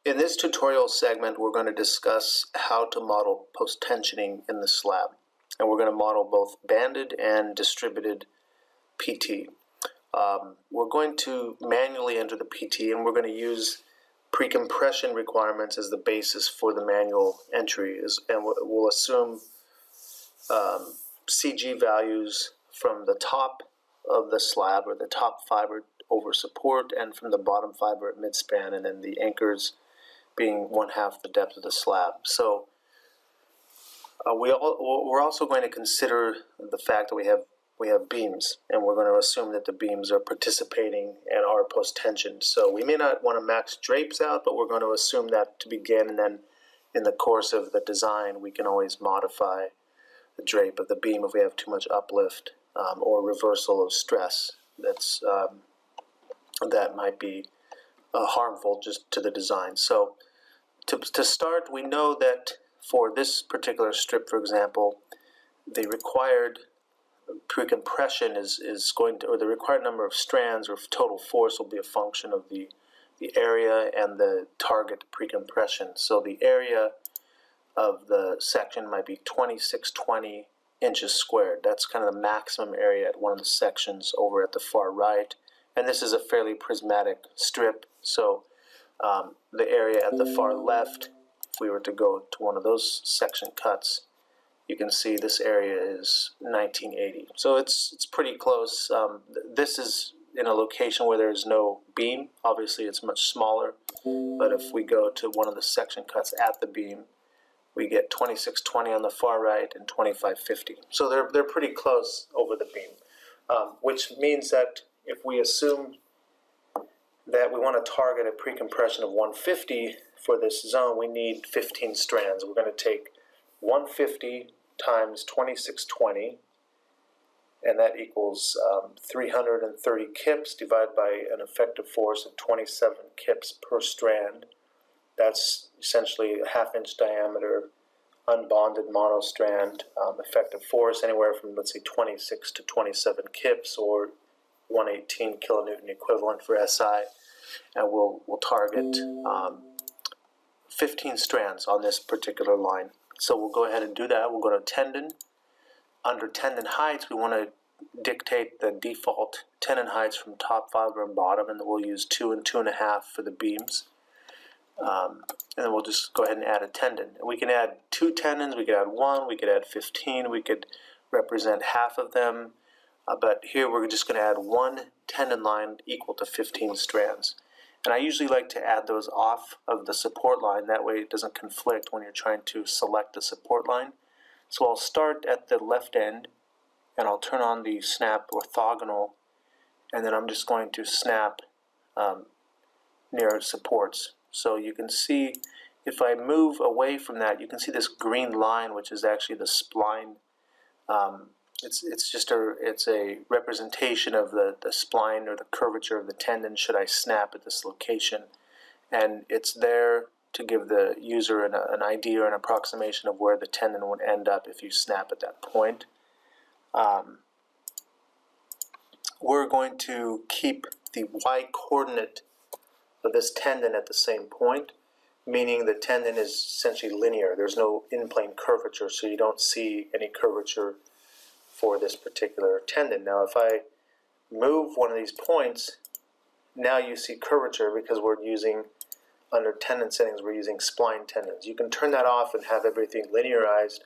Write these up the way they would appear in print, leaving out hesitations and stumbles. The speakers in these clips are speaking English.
In this tutorial segment, we're going to discuss how to model post-tensioning in the slab. And we're going to model both banded and distributed PT. We're going to manually enter the PT, and we're going to use precompression requirements as the basis for the manual entry. And we'll assume CG values from the top of the slab, or the top fiber over support, and from the bottom fiber at midspan, and then the anchors being 1/2 the depth of the slab. So we're also going to consider the fact that we have beams, and we're going to assume that the beams are participating and are post-tensioned. So we may not want to max drapes out, but we're going to assume that to begin, and then in the course of the design we can always modify the drape of the beam if we have too much uplift or reversal of stress that might be harmful just to the design. So to start, we know that for this particular strip, for example, the required precompression is going to, or the required number of strands or total force will be a function of the area and the target precompression. So the area of the section might be 2620 inches squared. That's kind of the maximum area at one of the sections over at the far right. And this is a fairly prismatic strip, so the area at the far left, if we were to go to one of those section cuts, you can see this area is 1980. So it's pretty close. This is in a location where there is no beam. Obviously it's much smaller, but if we go to one of the section cuts at the beam, we get 2620 on the far right and 2550. So they're pretty close over the beam, which means that if we assume that we want to target a precompression of 150 for this zone, we need 15 strands. We're going to take 150 times 2620, and that equals 330 kips divided by an effective force of 27 kips per strand. That's essentially a 1/2 inch diameter, unbonded monostrand, effective force anywhere from, let's say, 26 to 27 kips, or 118 kilonewton equivalent for SI, and we'll target 15 strands on this particular line. So we'll go ahead and do that. We'll go to tendon. Under tendon heights, we want to dictate the default tendon heights from top fiber and bottom, and then we'll use 2 and 2.5 for the beams. And then we'll just go ahead and add a tendon. And we can add 2 tendons, we could add 1, we could add 15, we could represent half of them. But here we're just going to add 1 tendon line equal to 15 strands. And I usually like to add those off of the support line, that way it doesn't conflict when you're trying to select the support line. So I'll start at the left end, and I'll turn on the snap orthogonal, and then I'm just going to snap near supports. So you can see if I move away from that, you can see this green line, which is actually the spline. It's a representation of the spline, or the curvature of the tendon should I snap at this location, and it's there to give the user an idea or an approximation of where the tendon would end up if you snap at that point. We're going to keep the y coordinate of this tendon at the same point, meaning the tendon is essentially linear. There's no in-plane curvature, so you don't see any curvature for this particular tendon. Now if I move one of these points, now you see curvature because we're using, under tendon settings, we're using spline tendons. You can turn that off and have everything linearized,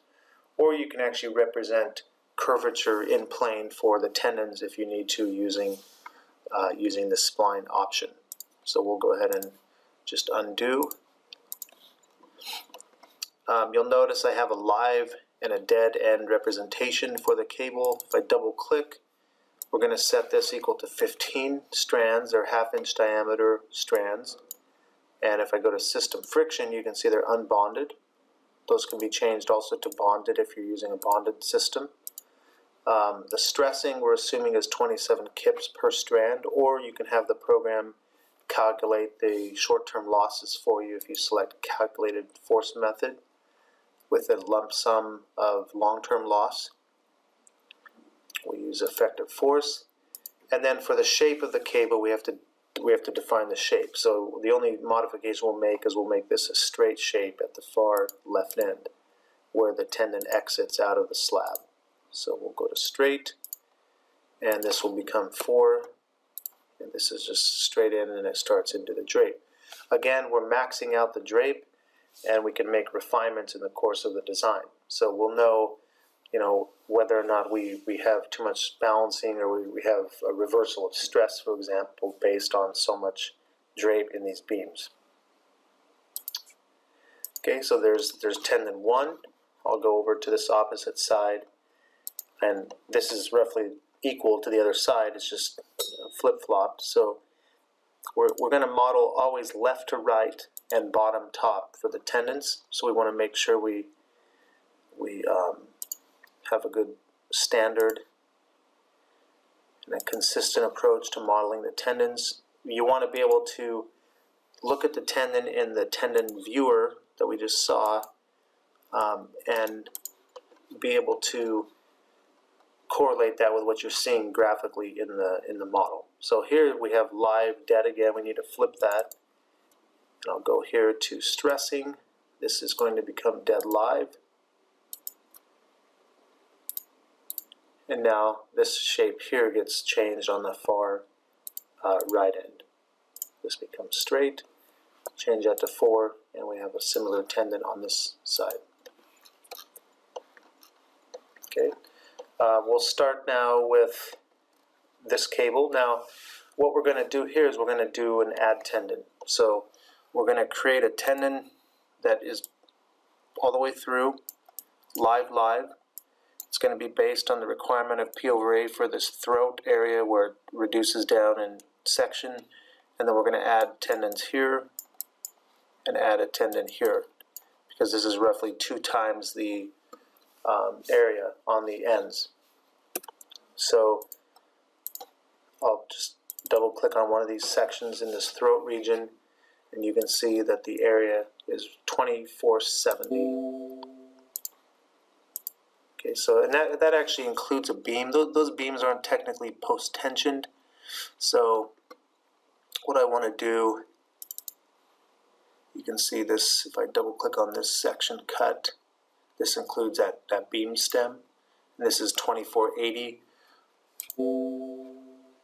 or you can actually represent curvature in plane for the tendons if you need to, using the spline option. So we'll go ahead and just undo. You'll notice I have a live and a dead end representation for the cable. If I double click, we're going to set this equal to 15 strands. They're 1/2 inch diameter strands. And if I go to system friction, you can see they're unbonded. Those can be changed also to bonded if you're using a bonded system. The stressing we're assuming is 27 kips per strand, or you can have the program calculate the short-term losses for you if you select calculated force method with a lump sum of long-term loss. We'll use effective force. And then for the shape of the cable, we have to we have to define the shape. So the only modification we'll make is we'll make this a straight shape at the far left end where the tendon exits out of the slab. So we'll go to straight, and this will become 4, and this is just straight in, and it starts into the drape. Again, we're maxing out the drape, and we can make refinements in the course of the design. So we'll know, whether or not we have too much balancing, or we have a reversal of stress, for example, based on so much drape in these beams. Okay, so there's tendon 1. I'll go over to this opposite side, and this is roughly equal to the other side. It's just flip-flopped. So we're going to model always left to right and bottom top for the tendons. So we want to make sure we have a good standard and a consistent approach to modeling the tendons. You want to be able to look at the tendon in the tendon viewer that we just saw, and be able to correlate that with what you're seeing graphically in the model. So here we have live dead again. We need to flip that, and I'll go here to stressing. This is going to become dead live, and now this shape here gets changed on the far right end. This becomes straight. Change that to 4, and we have a similar tendon on this side. Okay, we'll start now with this cable. Now, what we're going to do here is we're going to do an add tendon. So we're going to create a tendon that is all the way through, live. It's going to be based on the requirement of P/A for this throat area where it reduces down in section, and then we're going to add tendons here and add a tendon here, because this is roughly 2 times the area on the ends. So I'll just double click on one of these sections in this throat region, and you can see that the area is 2470. Okay, so and that actually includes a beam. Those beams aren't technically post-tensioned. So what I want to do, you can see this, if I double click on this section cut, this includes that beam stem, and this is 2480.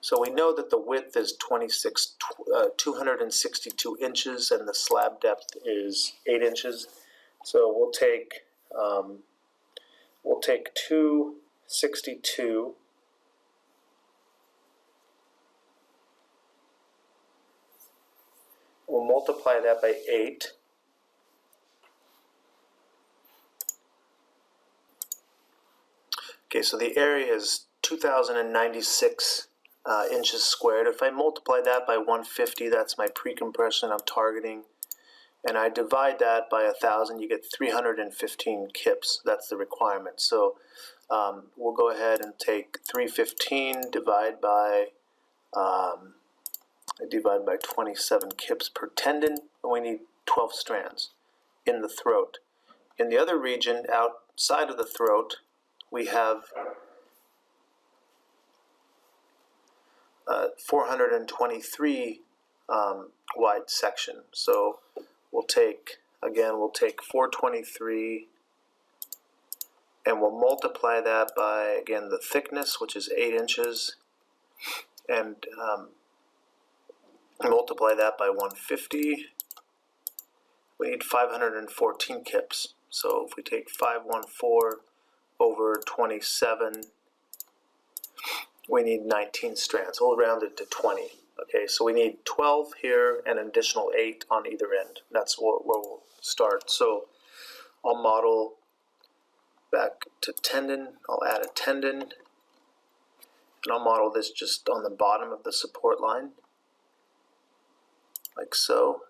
So we know that the width is 262 inches, and the slab depth is 8 inches. So we'll take 262. We'll multiply that by 8. Okay, so the area is 2,096 inches squared. If I multiply that by 150, that's my precompression I'm targeting, and I divide that by 1,000, you get 315 kips. That's the requirement. So we'll go ahead and take 315 divide by 27 kips per tendon, and we need 12 strands in the throat. In the other region outside of the throat, we have 423 wide section. So we'll take 423, and we'll multiply that by, again, the thickness, which is 8 inches, and multiply that by 150. We need 514 kips. So if we take 514 over 27, we need 19 strands. We'll round it to 20. Okay, so we need 12 here and an additional 8 on either end. That's where we'll start. So I'll model back to tendon. I'll add a tendon, and I'll model this just on the bottom of the support line, like so.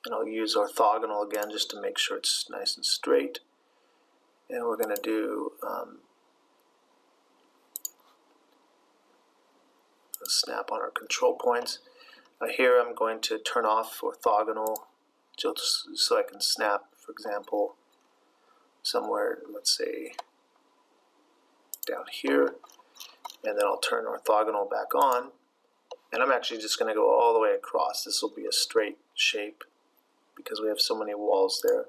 And I'll use orthogonal again just to make sure it's nice and straight. And we're going to do a snap on our control points. Here I'm going to turn off orthogonal just so I can snap, for example, somewhere, let's say, down here. And then I'll turn orthogonal back on. And I'm actually just going to go all the way across. This will be a straight shape because we have so many walls there.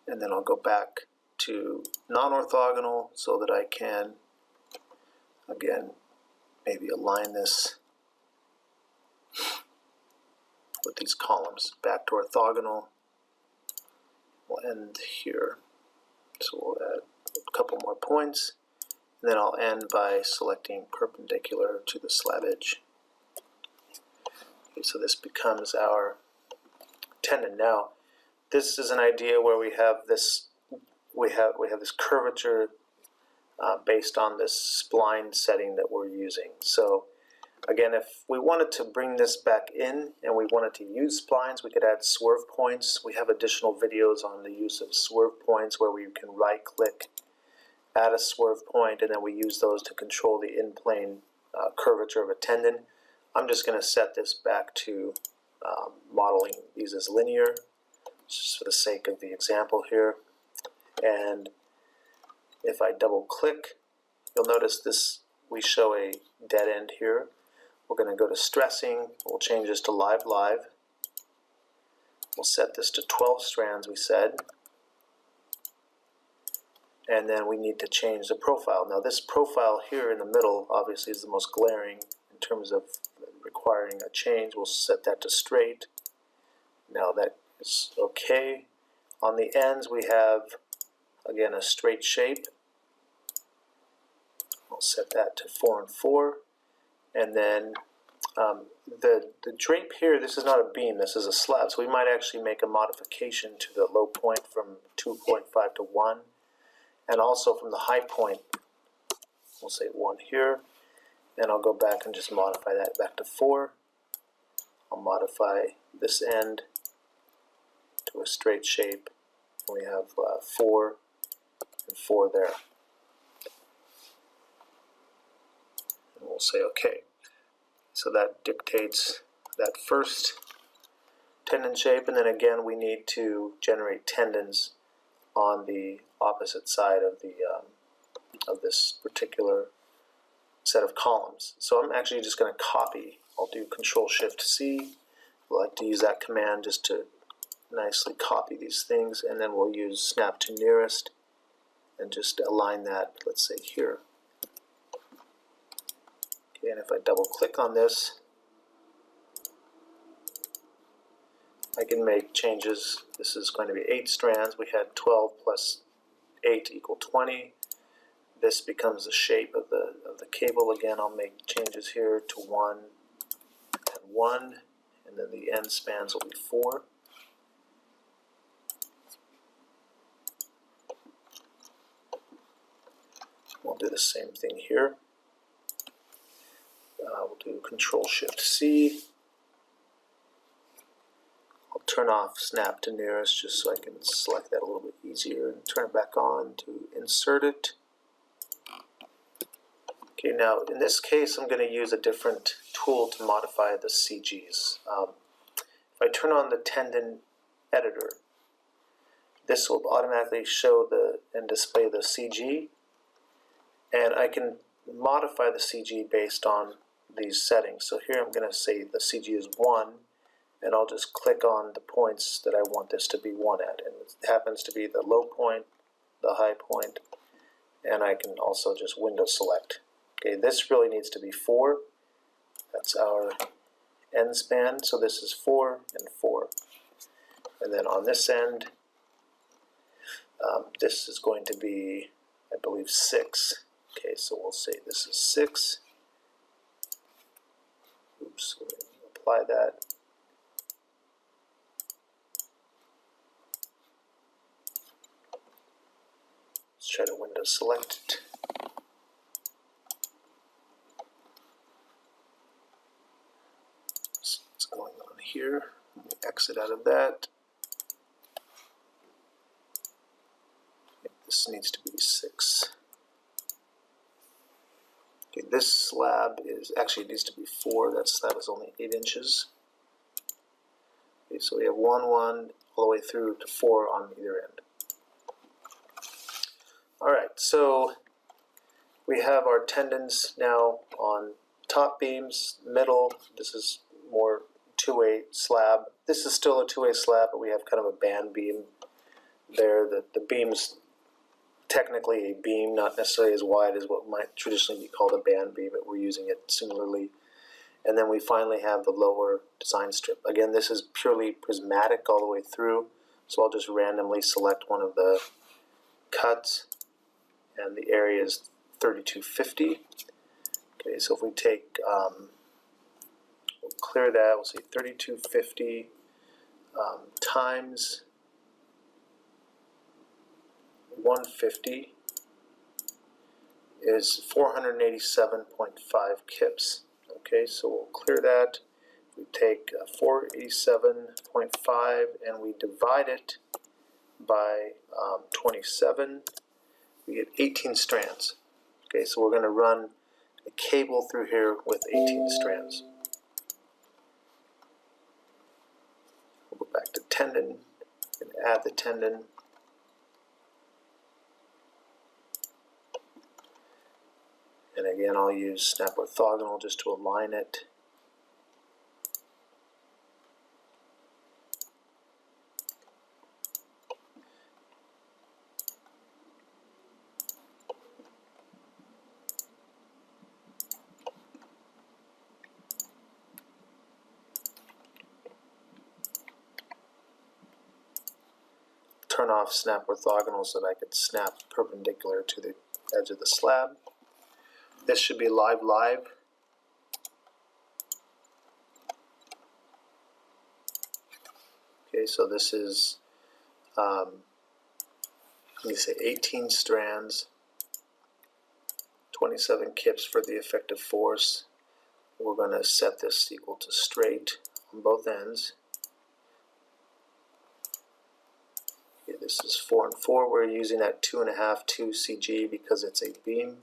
And then I'll go back to non-orthogonal so that I can, again, maybe align this with these columns. Back to orthogonal. We'll end here. So we'll add a couple more points. And then I'll end by selecting perpendicular to the slab edge. Okay, so this becomes our tendon. Now, this is an idea where we have this curvature based on this spline setting that we're using. So again, if we wanted to bring this back in and we wanted to use splines, we could add swerve points. We have additional videos on the use of swerve points where we can right click, add a swerve point, and then we use those to control the in-plane curvature of a tendon. I'm just going to set this back to modeling these as linear, just for the sake of the example here. And if I double click, you'll notice this, we show a dead end here. We're going to go to stressing. We'll change this to live. We'll set this to 12 strands, we said. And then we need to change the profile. Now this profile here in the middle obviously is the most glaring in terms of requiring a change. We'll set that to straight. Now that is okay. On the ends we have, again, a straight shape. We'll set that to 4 and 4. And then the drape here, this is not a beam, this is a slab. So we might actually make a modification to the low point from 2.5 to 1. And also from the high point, we'll say 1 here. And I'll go back and just modify that back to 4. I'll modify this end to a straight shape. And we have 4 and 4 there. And we'll say OK. So that dictates that first tendon shape, and then again we need to generate tendons on the opposite side of this particular set of columns. So I'm actually just going to copy. I'll do Control-Shift-C. I like to use that command just to nicely copy these things, and then we'll use Snap to Nearest and just align that, let's say, here. Okay, and if I double click on this, I can make changes. This is going to be 8 strands. We had 12 plus 8 equal 20. This becomes the shape of the cable. Again, I'll make changes here to 1 and 1, and then the end spans will be 4. We'll do the same thing here. We'll do Control-Shift-C. I'll turn off Snap to Nearest just so I can select that a little bit easier and turn it back on to insert it. Okay, now in this case I'm going to use a different tool to modify the CGs. If I turn on the tendon editor, this will automatically show and display the CG, and I can modify the CG based on these settings. So here I'm going to say the CG is 1, and I'll just click on the points that I want this to be 1 at, and it happens to be the low point, the high point, and I can also just window select. Okay, this really needs to be 4. That's our end span, so this is 4 and 4. And then on this end, this is going to be, I believe, 6. Okay, so we'll say this is 6. Oops, we're going to apply that. Let's try to window select it. So what's going on here? Let me exit out of that. This needs to be 6. Okay, this slab is actually, it needs to be 4. That slab is only 8 inches. Okay, so we have 1, 1, all the way through to 4 on either end. Alright, so we have our tendons now on top beams, middle, this is more two-way slab. This is still a two-way slab, but we have kind of a band beam there. The beam's technically a beam, not necessarily as wide as what might traditionally be called a band beam, but we're using it similarly. And then we finally have the lower design strip. Again, this is purely prismatic all the way through, so I'll just randomly select one of the cuts, and the area is 3250. Okay, so if we take, we'll clear that, we'll say 3250 times 150 is 487.5 kips. Okay, so we'll clear that. We take 487.5 and we divide it by 27. We get 18 strands. Okay, so we're going to run a cable through here with 18 strands. We'll go back to tendon and add the tendon. And again, I'll use snap orthogonal just to align it. Turn off snap orthogonal so that I could snap perpendicular to the edge of the slab. This should be live. Okay, so this is, let me say 18 strands, 27 kips for the effective force. We're going to set this equal to straight on both ends. Okay, this is 4 and 4. We're using that 2.5 2 CG because it's a beam.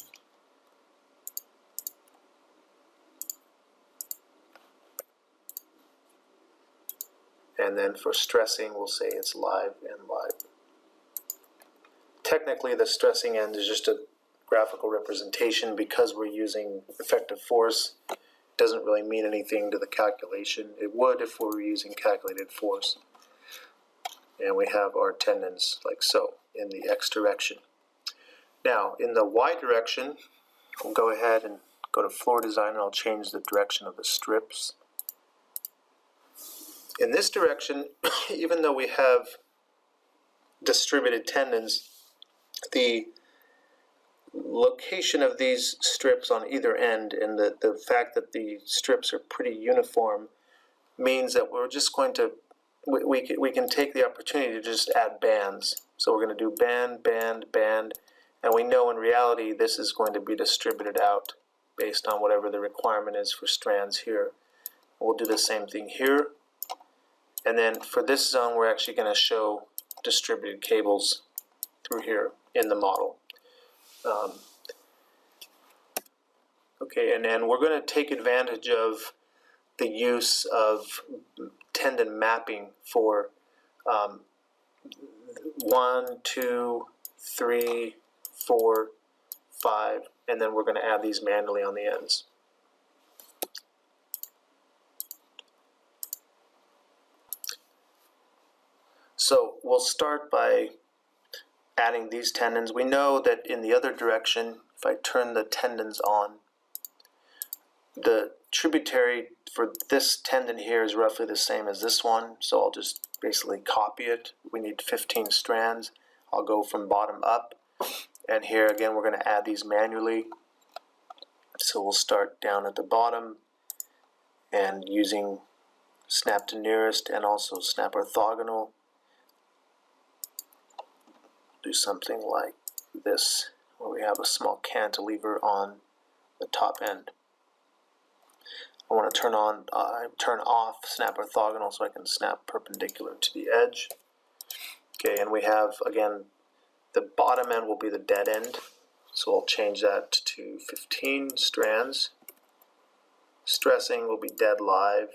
And then for stressing, we'll say it's live and live. Technically, the stressing end is just a graphical representation because we're using effective force. It doesn't really mean anything to the calculation. It would if we were using calculated force. And we have our tendons like so in the X direction. Now, in the Y direction, we'll go ahead and go to floor design, and I'll change the direction of the strips. In this direction, even though we have distributed tendons, the location of these strips on either end and the fact that the strips are pretty uniform means that we're just going to, we can take the opportunity to just add bands. So we're going to do band, band, band, and we know in reality this is going to be distributed out based on whatever the requirement is for strands here. We'll do the same thing here. And then for this zone, we're actually going to show distributed cables through here in the model. Okay, and we're going to take advantage of the use of tendon mapping for 1, 2, 3, 4, 5, and then we're going to add these manually on the ends. So we'll start by adding these tendons. We know that in the other direction, if I turn the tendons on, the tributary for this tendon here is roughly the same as this one, so I'll just basically copy it. We need 15 strands. I'll go from bottom up, and here again we're going to add these manually. So we'll start down at the bottom and using snap to nearest and also snap orthogonal. Do something like this, where we have a small cantilever on the top end. I want to turn off snap orthogonal so I can snap perpendicular to the edge. Okay, and we have, again, the bottom end will be the dead end, so I'll change that to 15 strands. Stressing will be dead live,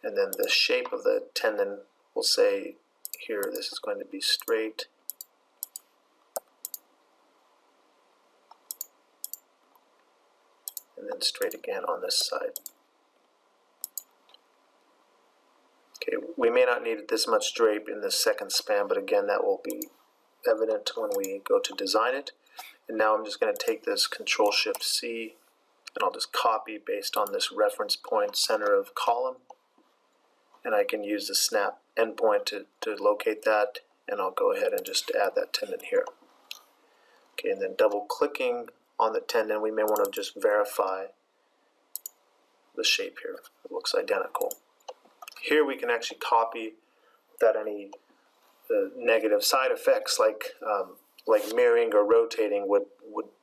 and then the shape of the tendon will say here this is going to be straight. and then straight again on this side. Okay, we may not need this much drape in the second span, but again, that will be evident when we go to design it. And now I'm just going to take this Control-Shift-C, and I'll just copy based on this reference point, center of column. And I can use the snap endpoint to locate that, and I'll go ahead and just add that tendon here. Okay, and then double clicking on the tendon, we may want to just verify the shape here. It looks identical. Here we can actually copy without any negative side effects like mirroring or rotating would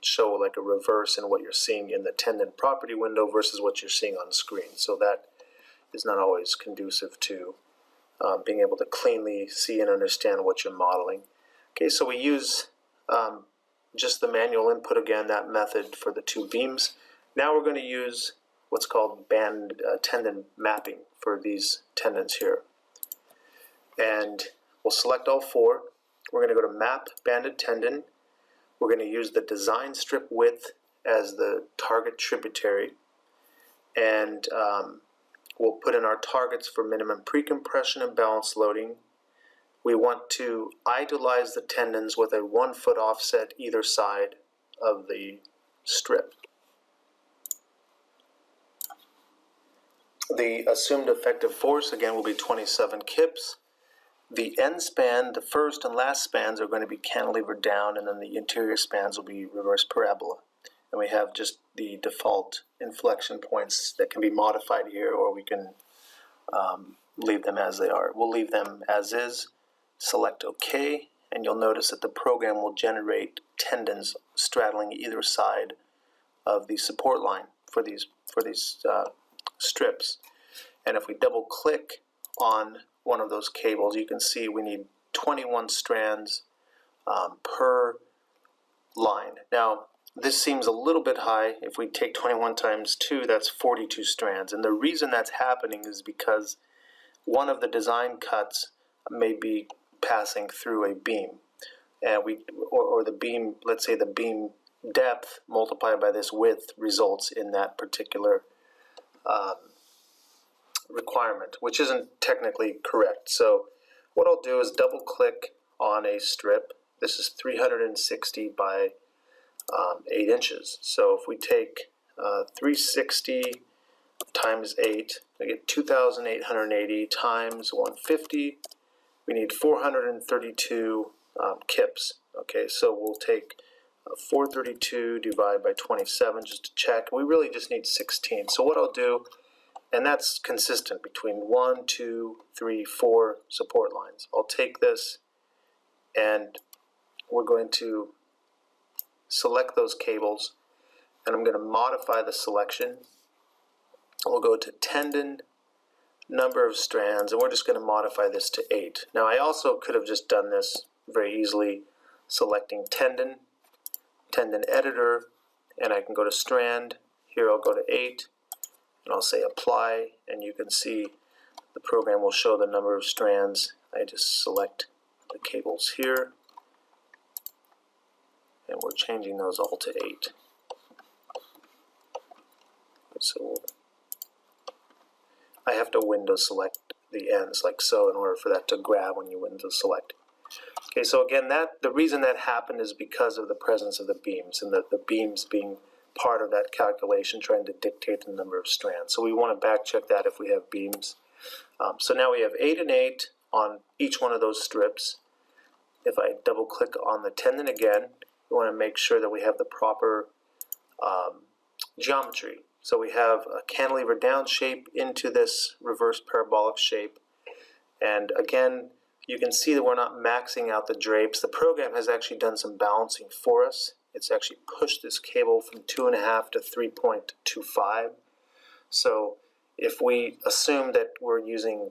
show like a reverse in what you're seeing in the tendon property window versus what you're seeing on screen. So that is not always conducive to being able to cleanly see and understand what you're modeling. Okay, so we use just the manual input again, that method for the two beams. Now we're going to use what's called tendon mapping for these tendons here. And we'll select all four. We're going to go to Map Banded Tendon. We're going to use the design strip width as the target tributary. And we'll put in our targets for minimum precompression and balance loading. We want to idealize the tendons with a 1 foot offset either side of the strip. The assumed effective force, again, will be 27 kips. The end span, the first and last spans, are going to be cantilevered down, and then the interior spans will be reverse parabola. And we have just the default inflection points that can be modified here, or we can leave them as they are. We'll leave them as is, select OK, and you'll notice that the program will generate tendons straddling either side of the support line for these strips. And if we double click on one of those cables, you can see we need 21 strands per line. Now, this seems a little bit high. If we take 21 times 2, that's 42 strands. And the reason that's happening is because one of the design cuts may be passing through a beam. And or the beam, let's say the beam depth multiplied by this width results in that particular requirement, which isn't technically correct. So what I'll do is double click on a strip. This is 360 by 8 inches. So if we take 360 times 8, I get 2,880 times 150. We need 432 kips. Okay, so we'll take 432 divided by 27 just to check. We really just need 16. So what I'll do, and that's consistent between 1, 2, 3, 4 support lines. I'll take this and we're going to select those cables, and I'm going to modify the selection. We'll go to tendon, number of strands, and we're just going to modify this to 8. Now I also could have just done this very easily, selecting tendon editor, and I can go to strand. Here I'll go to 8, and I'll say apply, and you can see the program will show the number of strands. I just select the cables here, and we're changing those all to 8. So I have to window select the ends like so in order for that to grab when you window select. Okay, so again, the reason that happened is because of the presence of the beams, and the beams being part of that calculation trying to dictate the number of strands. So we want to back check that if we have beams. So now we have 8 and 8 on each one of those strips. If I double click on the tendon again, we want to make sure that we have the proper geometry. So we have a cantilever down shape into this reverse parabolic shape. And again, you can see that we're not maxing out the drapes. The program has actually done some balancing for us. It's actually pushed this cable from 2.5 to 3.25. So if we assume that we're using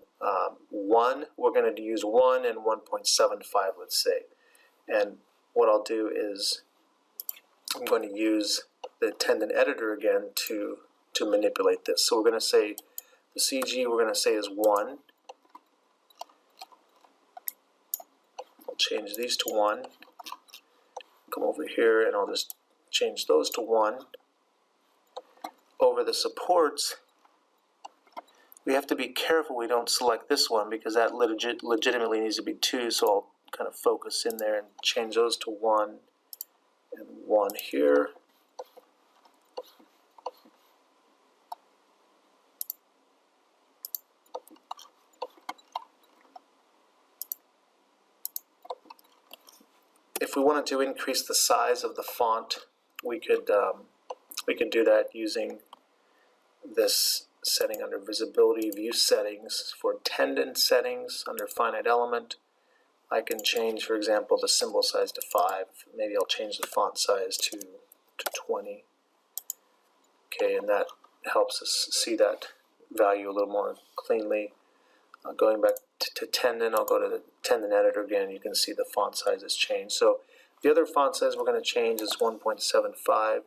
1, we're going to use 1 and 1.75, let's say. And what I'll do is I'm going to use the tendon editor again to manipulate this. So we're going to say the CG we're going to say is 1. I'll change these to 1. Come over here and I'll just change those to 1. over the supports, we have to be careful we don't select this one because that legitimately needs to be 2, so I'll kind of focus in there and change those to 1 and 1 here. If we wanted to increase the size of the font, we could do that using this setting under Visibility View Settings. For Tendon settings under Finite Element, I can change, for example, the symbol size to 5. Maybe I'll change the font size to 20. Okay, and that helps us see that value a little more cleanly. Going back to Tendon, I'll go to the Tendon editor again. You can see the font size has changed. So the other font size we're going to change is 1.75.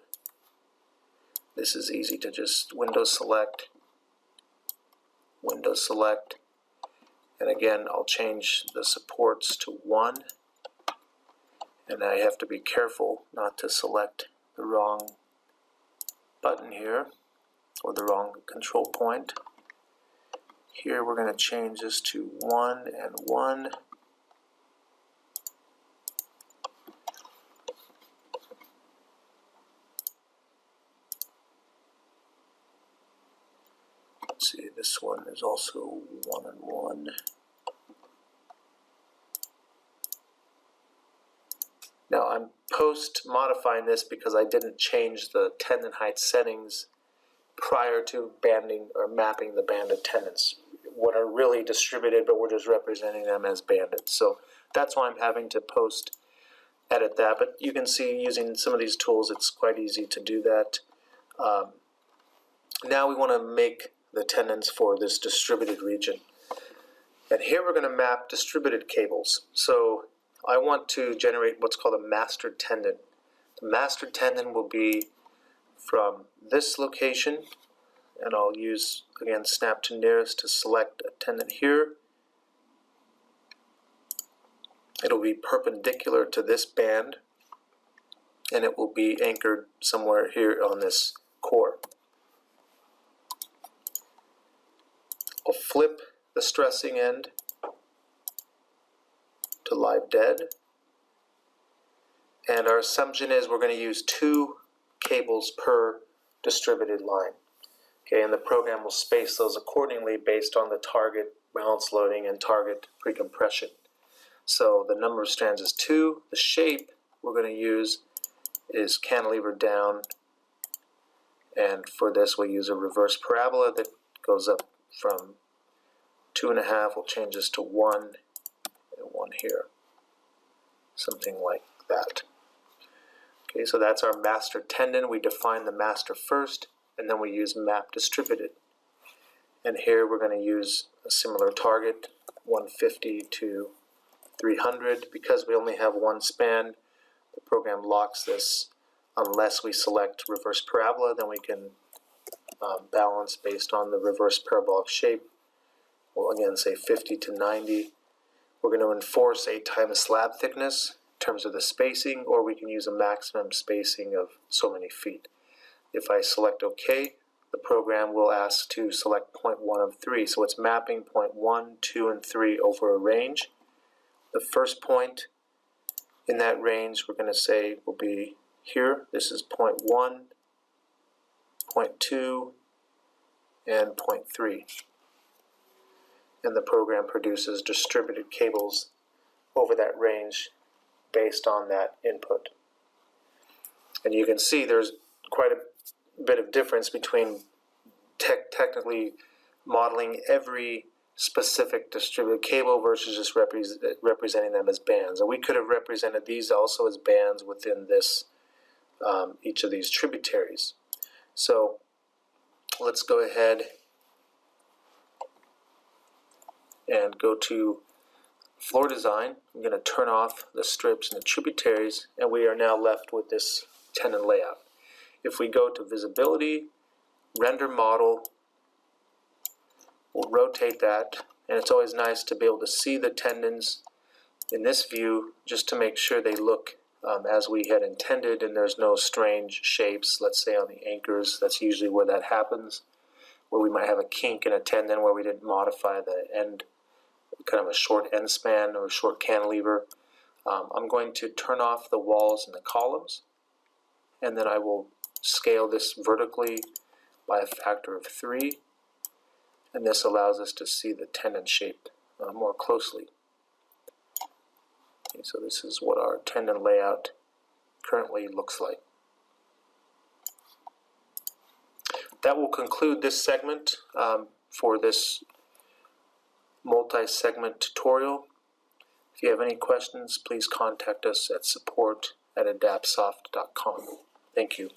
This is easy to just window select, and again I'll change the supports to 1, and I have to be careful not to select the wrong button here or the wrong control point. Here we're going to change this to 1 and 1. Let's see, this one is also 1 and 1. Now I'm post modifying this because I didn't change the tendon height settings prior to banding or mapping the banded tendons. What are really distributed, but we're just representing them as banded. So that's why I'm having to post edit that. But you can see using some of these tools, it's quite easy to do that. Now we want to make the tendons for this distributed region. And here we're going to map distributed cables. So I want to generate what's called a master tendon. The master tendon will be from this location, and I'll use, again, snap to nearest to select a tendon here. It'll be perpendicular to this band, and it will be anchored somewhere here on this core. I'll flip the stressing end to live dead, and our assumption is we're going to use 2 cables per distributed line. Okay, and the program will space those accordingly based on the target balance loading and target precompression. So the number of strands is 2. The shape we're going to use is cantilever down, and for this we'll use a reverse parabola that goes up from 2.5. We'll change this to 1 and 1 here, something like that. Okay, so that's our master tendon. We define the master first, and then we use map distributed. And here we're going to use a similar target, 150 to 300. Because we only have one span, the program locks this unless we select reverse parabola. Then we can balance based on the reverse parabolic shape. We'll again say 50 to 90. We're going to enforce 8 times slab thickness in terms of the spacing, or we can use a maximum spacing of so many feet. If I select OK, the program will ask to select point 1 of 3. So it's mapping point 1, 2, and 3 over a range. The first point in that range we're going to say will be here. This is point 1, point 2, and point 3. And the program produces distributed cables over that range based on that input. And you can see there's quite a bit of difference between technically modeling every specific distributed cable versus just representing them as bands. And we could have represented these also as bands within this each of these tributaries. So let's go ahead and go to floor design. I'm going to turn off the strips and the tributaries, and we are now left with this tendon layout. If we go to visibility, render model, we'll rotate that, and it's always nice to be able to see the tendons in this view just to make sure they look as we had intended, and there's no strange shapes. Let's say on the anchors, that's usually where that happens, where we might have a kink in a tendon where we didn't modify the end, kind of a short end span or a short cantilever. I'm going to turn off the walls and the columns, and then I will scale this vertically by a factor of 3, and this allows us to see the tendon shape more closely. Okay, so this is what our tendon layout currently looks like. That will conclude this segment for this multi-segment tutorial. If you have any questions, please contact us at support@adaptsoft.com. Thank you.